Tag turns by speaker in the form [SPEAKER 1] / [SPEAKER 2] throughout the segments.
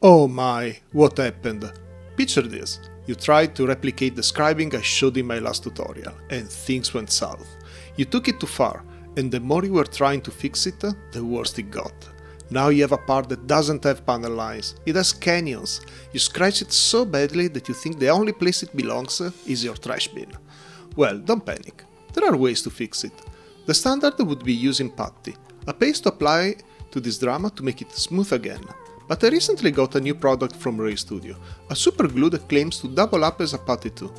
[SPEAKER 1] Oh my, what happened? Picture this. You tried to replicate the scribing I showed in my last tutorial, and things went south. You took it too far, and the more you were trying to fix it, the worse it got. Now you have a part that doesn't have panel lines, it has canyons. You scratch it so badly that you think the only place it belongs is your trash bin. Well, don't panic. There are ways to fix it. The standard would be using putty, a paste to apply to this drama to make it smooth again. But I recently got a new product from Ray Studio, a super glue that claims to double up as a putty too.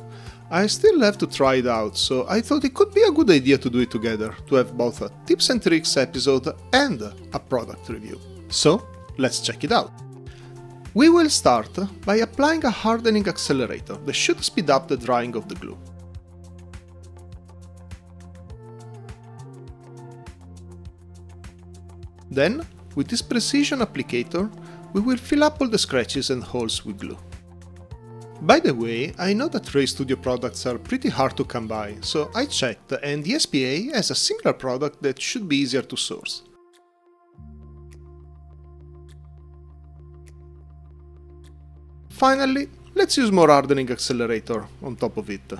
[SPEAKER 1] I still have to try it out, so I thought it could be a good idea to do it together, to have both a tips and tricks episode and a product review. So, let's check it out. We will start by applying a hardening accelerator that should speed up the drying of the glue. Then, with this precision applicator, we will fill up all the scratches and holes with glue. By the way, I know that Ray Studio products are pretty hard to come by, so I checked and the SPA has a similar product that should be easier to source. Finally, let's use more hardening accelerator on top of it.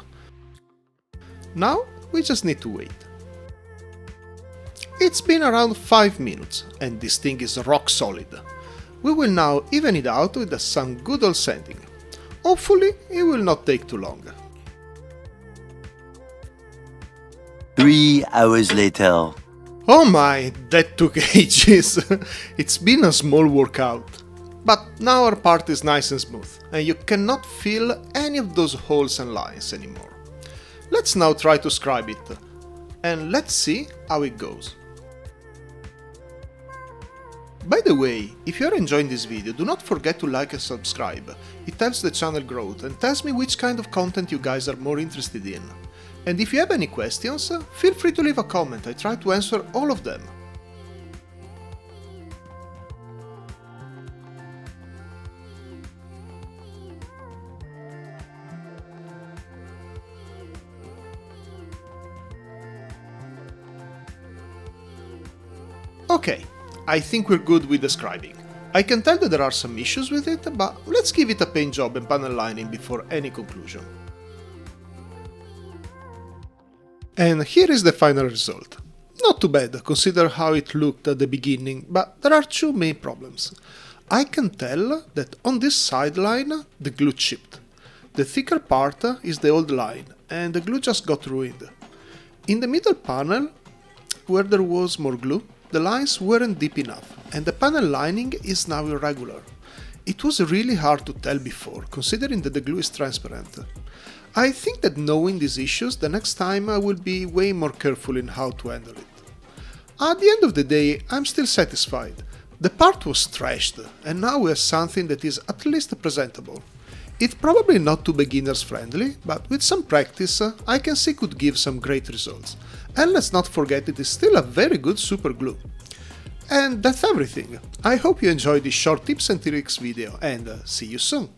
[SPEAKER 1] Now, we just need to wait. It's been around 5 minutes, and this thing is rock solid. We will now even it out with some good old sanding. Hopefully, it will not take too long.
[SPEAKER 2] 3 hours later.
[SPEAKER 1] Oh my, that took ages! It's been a small workout. But now our part is nice and smooth, and you cannot feel any of those holes and lines anymore. Let's now try to scribe it, and let's see how it goes. By the way, if you are enjoying this video, do not forget to like and subscribe. It helps the channel grow and tells me which kind of content you guys are more interested in. And if you have any questions, feel free to leave a comment, I try to answer all of them. Okay, I think we're good with the scribing. I can tell that there are some issues with it, but let's give it a paint job and panel lining before any conclusion. And here is the final result. Not too bad, consider how it looked at the beginning, but there are two main problems. I can tell that on this side line the glue chipped. The thicker part is the old line, and the glue just got ruined. In the middle panel, where there was more glue, the lines weren't deep enough, and the panel lining is now irregular. It was really hard to tell before, considering that the glue is transparent. I think that knowing these issues, the next time I will be way more careful in how to handle it. At the end of the day, I'm still satisfied. The part was trashed, and now we have something that is at least presentable. It's probably not too beginners friendly, but with some practice I can see could give some great results. And let's not forget it is still a very good super glue. And that's everything. I hope you enjoyed this short tips and tricks video, and see you soon!